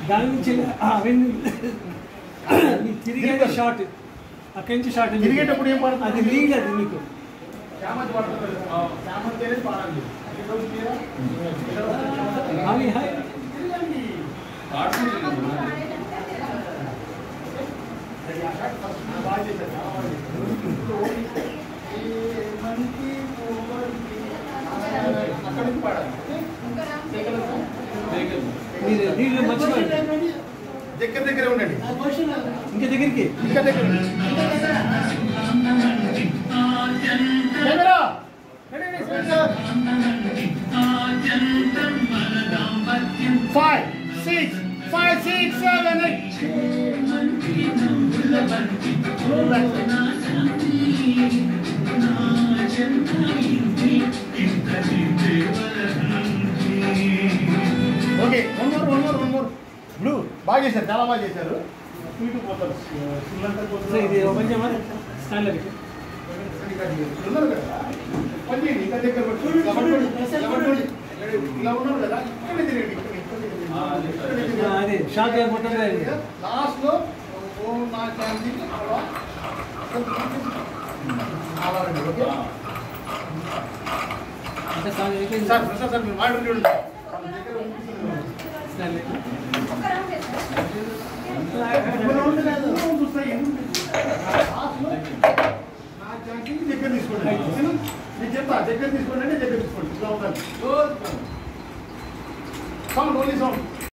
దాని నుంచి తిరిగే షార్ట్ అక్కడి నుంచి షార్ట్ తిరిగేటప్పుడు ఏం పడుతుంది? అది లీడ్ అది మీకు హాయ్ హాయ్ మీరు దీంట్లో మంచిగా దగ్గర ఉండండి ఇంకా దగ్గరికి Five, six, 7, 8. Okay, one more. Blue. బాగా చేశారు, చాలా బాగా చేశారు. స్వీట్ పోతారు, ఇది ఓపెన్ చేయమని స్టాండ్ అది ఉన్నారు కదా, పని ఇంకా దగ్గర ఇలా ఉన్నారు కదా, ఇక్కడ తిరిగండి, అదే షాక్ మొత్తం లాస్ట్ లో నా క్యాంటీ సార్ ప్రసాద్ సార్ మీరు మాట చూడండి. దగ్గర తీసుకోండి, నేను చెప్తా దగ్గర తీసుకోండి అంటే దగ్గర తీసుకోండి. ఇలా ఉండాలి, సౌండ్ ఓన్లీ సౌండ్.